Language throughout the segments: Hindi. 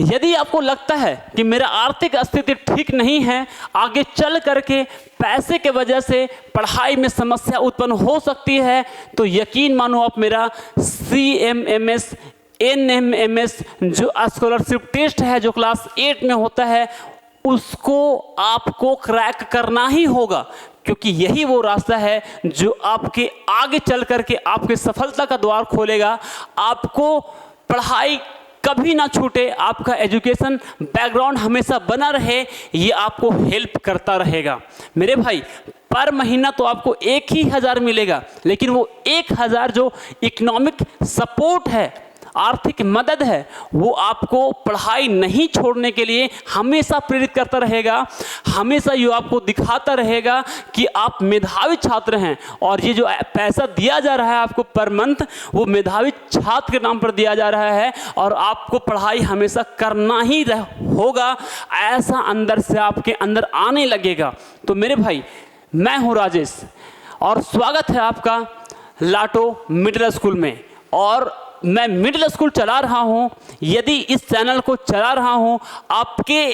यदि आपको लगता है कि मेरा आर्थिक स्थिति ठीक नहीं है, आगे चल करके पैसे के वजह से पढ़ाई में समस्या उत्पन्न हो सकती है, तो यकीन मानो आप मेरा CMMS NMMS जो स्कॉलरशिप टेस्ट है जो क्लास 8 में होता है, उसको आपको क्रैक करना ही होगा, क्योंकि यही वो रास्ता है जो आपके आगे चल करके आपके सफलता का द्वार खोलेगा। आपको पढ़ाई कभी ना छूटे, आपका एजुकेशन बैकग्राउंड हमेशा बना रहे, ये आपको हेल्प करता रहेगा। मेरे भाई, पर महीना तो आपको 1,000 मिलेगा, लेकिन वो 1,000 जो इकोनॉमिक सपोर्ट है, आर्थिक मदद है, वो आपको पढ़ाई नहीं छोड़ने के लिए हमेशा प्रेरित करता रहेगा। हमेशा ये आपको दिखाता रहेगा कि आप मेधावी छात्र हैं, और ये जो पैसा दिया जा रहा है आपको पर मंथ, वो मेधावी छात्र के नाम पर दिया जा रहा है, और आपको पढ़ाई हमेशा करना ही होगा, ऐसा अंदर से आपके अंदर आने लगेगा। तो मेरे भाई, मैं हूँ राजेश, और स्वागत है आपका लाटो मिडिल स्कूल में। और मैं मिडिल स्कूल चला रहा हूं, यदि इस चैनल को चला रहा हूं आपके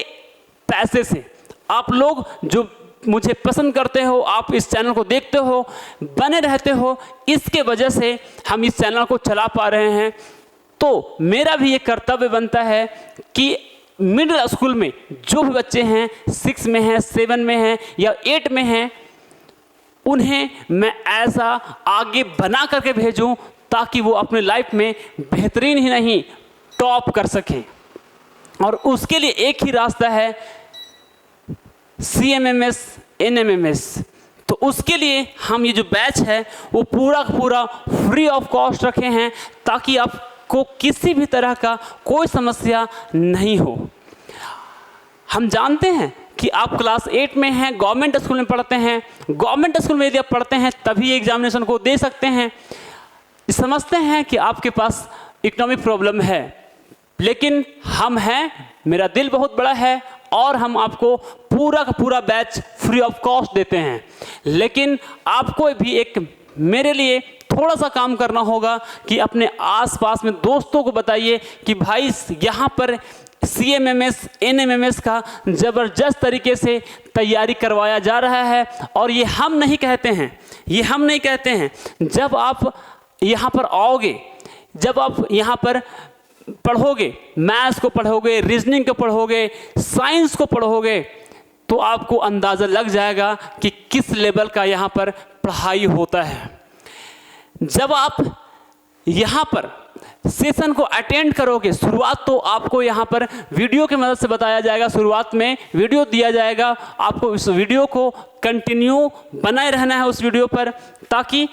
पैसे से। आप लोग जो मुझे पसंद करते हो, आप इस चैनल को देखते हो, बने रहते हो, इसके वजह से हम इस चैनल को चला पा रहे हैं। तो मेरा भी ये कर्तव्य बनता है कि मिडिल स्कूल में जो भी बच्चे हैं, 6 में हैं, 7 में हैं या 8 में हैं, उन्हें मैं ऐसा आगे बना करके भेजूं ताकि वो अपने लाइफ में बेहतरीन ही नहीं, टॉप कर सकें। और उसके लिए एक ही रास्ता है, CMMS NMMS। तो उसके लिए हम ये जो बैच है वो पूरा का पूरा फ्री ऑफ कॉस्ट रखे हैं, ताकि आपको किसी भी तरह का कोई समस्या नहीं हो। हम जानते हैं कि आप क्लास 8 में हैं, गवर्नमेंट स्कूल में पढ़ते हैं। गवर्नमेंट स्कूल में यदि आप पढ़ते हैं तभी एग्जामिनेशन को दे सकते हैं। समझते हैं कि आपके पास इकोनॉमिक प्रॉब्लम है, लेकिन हम हैं, मेरा दिल बहुत बड़ा है, और हम आपको पूरा का पूरा बैच फ्री ऑफ कॉस्ट देते हैं। लेकिन आपको भी एक मेरे लिए थोड़ा सा काम करना होगा कि अपने आसपास में दोस्तों को बताइए कि भाई यहाँ पर CMMS NMMS का ज़बरदस्त तरीके से तैयारी करवाया जा रहा है। और ये हम नहीं कहते हैं, जब आप यहाँ पर आओगे, जब आप यहाँ पर पढ़ोगे, मैथ्स को पढ़ोगे, रीजनिंग को पढ़ोगे, साइंस को पढ़ोगे, तो आपको अंदाज़ा लग जाएगा कि किस लेवल का यहाँ पर पढ़ाई होता है। जब आप यहाँ पर सेशन को अटेंड करोगे, शुरुआत तो आपको यहाँ पर वीडियो की मदद से बताया जाएगा, शुरुआत में वीडियो दिया जाएगा, आपको इस वीडियो को कंटिन्यू बनाए रहना है उस वीडियो पर, ताकि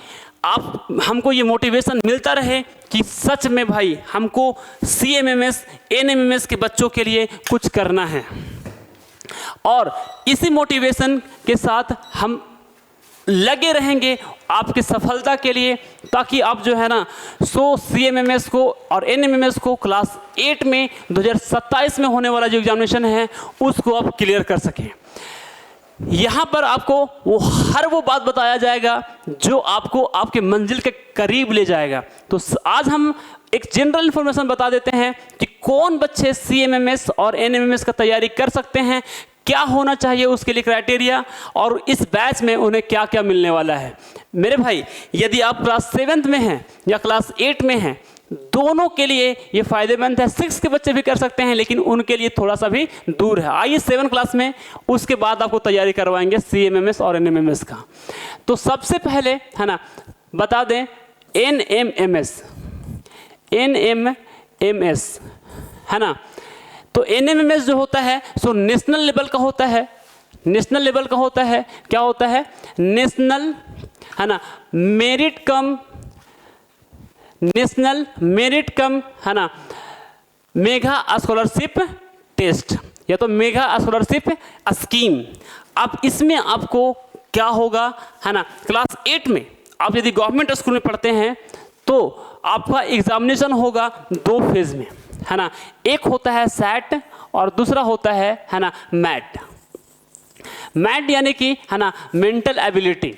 हमको ये मोटिवेशन मिलता रहे कि सच में भाई हमको CMMS NMMS के बच्चों के लिए कुछ करना है। और इसी मोटिवेशन के साथ हम लगे रहेंगे आपकी सफलता के लिए, ताकि आप जो है ना CMMS को और NMMS को क्लास 8 में 2027 में होने वाला जो एग्जामिनेशन है उसको आप क्लियर कर सकें। यहाँ पर आपको हर वो बात बताया जाएगा जो आपको आपके मंजिल के करीब ले जाएगा। तो आज हम एक जनरल इन्फॉर्मेशन बता देते हैं कि कौन बच्चे CMMS और NMMS का तैयारी कर सकते हैं, क्या होना चाहिए उसके लिए क्राइटेरिया, और इस बैच में उन्हें क्या क्या मिलने वाला है। मेरे भाई, यदि आप क्लास 7 में हैं या क्लास 8 में हैं, दोनों के लिए ये फ़ायदेमंद है। 6 के बच्चे भी कर सकते हैं, लेकिन उनके लिए थोड़ा सा भी दूर है। आइए 7 क्लास में, उसके बाद आपको तैयारी करवाएंगे CMMS और NMMS का। तो सबसे पहले है ना बता दें NMMS है ना। तो NMMS जो होता है सो नेशनल लेवल का होता है। नेशनल लेवल का होता है, क्या होता है, नेशनल है ना मेरिट कम है ना मेगा स्कॉलरशिप टेस्ट, या तो मेगा स्कॉलरशिप स्कीम। अब इसमें आपको क्या होगा है ना, क्लास 8 में आप यदि गवर्नमेंट स्कूल में पढ़ते हैं तो आपका एग्जामिनेशन होगा 2 फेज में है ना। एक होता है SAT और दूसरा होता है ना मैट। मैट यानी कि है ना मेंटल एबिलिटी।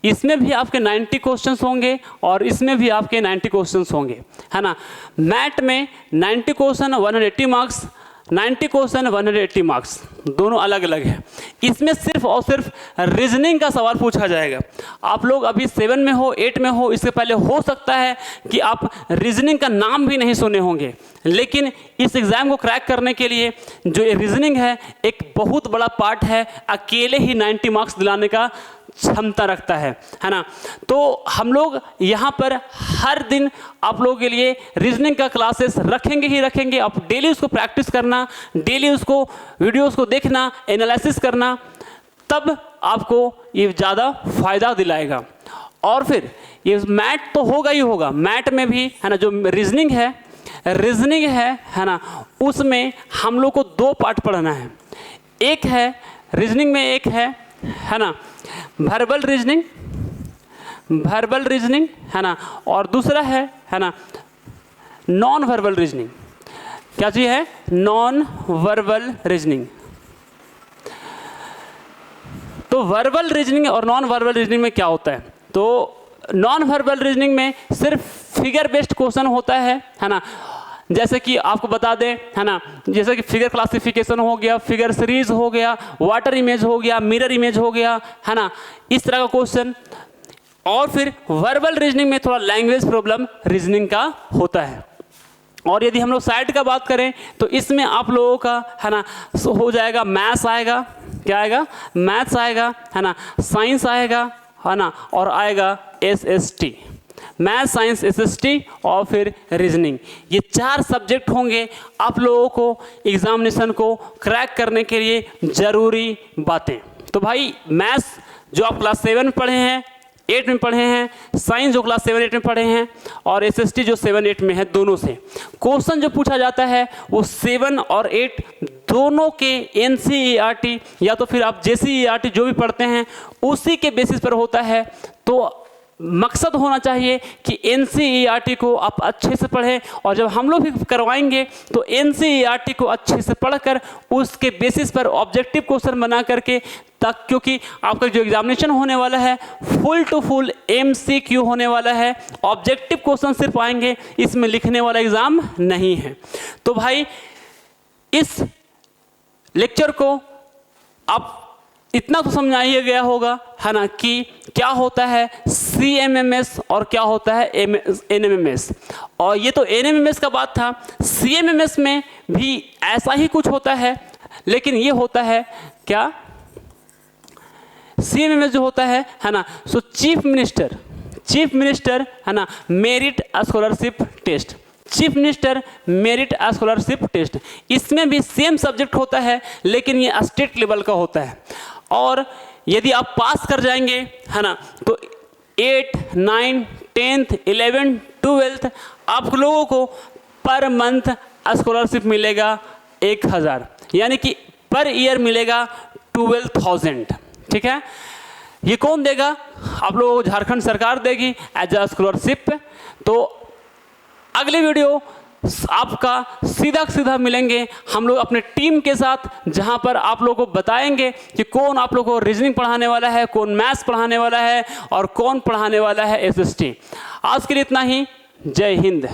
इसमें भी आपके 90 क्वेश्चंस होंगे और इसमें भी आपके 90 क्वेश्चंस होंगे है ना। मैट में 90 क्वेश्चन 180 मार्क्स 90 क्वेश्चन 180 मार्क्स, दोनों अलग अलग है। इसमें सिर्फ और सिर्फ रीजनिंग का सवाल पूछा जाएगा। आप लोग अभी 7 में हो, 8 में हो, इसके पहले हो सकता है कि आप रीजनिंग का नाम भी नहीं सुने होंगे, लेकिन इस एग्ज़ाम को क्रैक करने के लिए जो रीजनिंग है एक बहुत बड़ा पार्ट है, अकेले ही 90 मार्क्स दिलाने का क्षमता रखता है ना। तो हम लोग यहाँ पर हर दिन आप लोगों के लिए रीजनिंग का क्लासेस रखेंगे ही रखेंगे। आप डेली उसको प्रैक्टिस करना, डेली उसको वीडियोस को देखना, एनालिसिस करना, तब आपको ये ज़्यादा फ़ायदा दिलाएगा। और फिर ये मैथ तो होगा ही होगा, मैथ में भी है ना जो रीजनिंग है ना, उसमें हम लोग को 2 पार्ट पढ़ना है। एक है रीजनिंग में, एक है ना वर्बल रीजनिंग है ना, और दूसरा है ना नॉन वर्बल रीजनिंग। क्या चीज़ है? Non verbal reasoning. तो वर्बल रीजनिंग और नॉन वर्बल रीजनिंग में क्या होता है? तो नॉन वर्बल रीजनिंग में सिर्फ फिगर बेस्ड क्वेश्चन होता है ना। जैसे कि आपको बता दें है ना, जैसे कि फिगर क्लासिफिकेशन हो गया, फिगर सीरीज हो गया, वाटर इमेज हो गया, मिरर इमेज हो गया है ना, इस तरह का क्वेश्चन। और फिर वर्बल रीजनिंग में थोड़ा लैंग्वेज प्रॉब्लम रीजनिंग का होता है। और यदि हम लोग साइड का बात करें तो इसमें आप लोगों का है ना हो जाएगा मैथ्स आएगा, क्या आएगा? मैथ्स आएगा है ना, साइंस आएगा है ना, और आएगा SST, मैथ साइंस SST, और फिर रीजनिंग। ये 4 सब्जेक्ट होंगे आप लोगों को एग्जामिनेशन को क्रैक करने के लिए ज़रूरी बातें। तो भाई मैथ्स जो आप क्लास 7 में पढ़े हैं, 8 में पढ़े हैं, साइंस जो क्लास 7 8 में पढ़े हैं, और SST जो 7 8 में है, दोनों से क्वेश्चन जो पूछा जाता है वो 7 और 8 दोनों के NCERT या तो फिर आप JCERT जो भी पढ़ते हैं उसी के बेसिस पर होता है। तो मकसद होना चाहिए कि NCERT को आप अच्छे से पढ़ें, और जब हम लोग भी करवाएंगे तो NCERT को अच्छे से पढ़कर उसके बेसिस पर ऑब्जेक्टिव क्वेश्चन बना करके, तक क्योंकि आपका जो एग्जामिनेशन होने वाला है फुल टू फुल MCQ होने वाला है, ऑब्जेक्टिव क्वेश्चन सिर्फ आएंगे, इसमें लिखने वाला एग्ज़ाम नहीं है। तो भाई इस लेक्चर को आप इतना तो समझाइए गया होगा है ना कि क्या होता है CMMS और क्या होता है NMMS। और ये तो NMMS का बात था, CMMS में भी ऐसा ही कुछ होता है, लेकिन ये होता है क्या? CMMS जो होता है ना, सो चीफ मिनिस्टर है ना merit scholarship test, chief minister merit scholarship test. इसमें भी सेम सब्जेक्ट होता है, लेकिन ये स्टेट लेवल का होता है। और यदि आप पास कर जाएंगे है ना तो 8, 9, 10th, 11th, 12th आप लोगों को पर मंथ स्कॉलरशिप मिलेगा 1000, यानी कि पर ईयर मिलेगा 12,000। ठीक है, ये कौन देगा? आप लोगों को झारखंड सरकार देगी एज अ स्कॉलरशिप। तो अगले वीडियो आपका सीधा मिलेंगे हम लोग अपने टीम के साथ, जहां पर आप लोगों को बताएंगे कि कौन आप लोगों को रीजनिंग पढ़ाने वाला है, कौन मैथ्स पढ़ाने वाला है और कौन पढ़ाने वाला है SST। आज के लिए इतना ही। जय हिंद।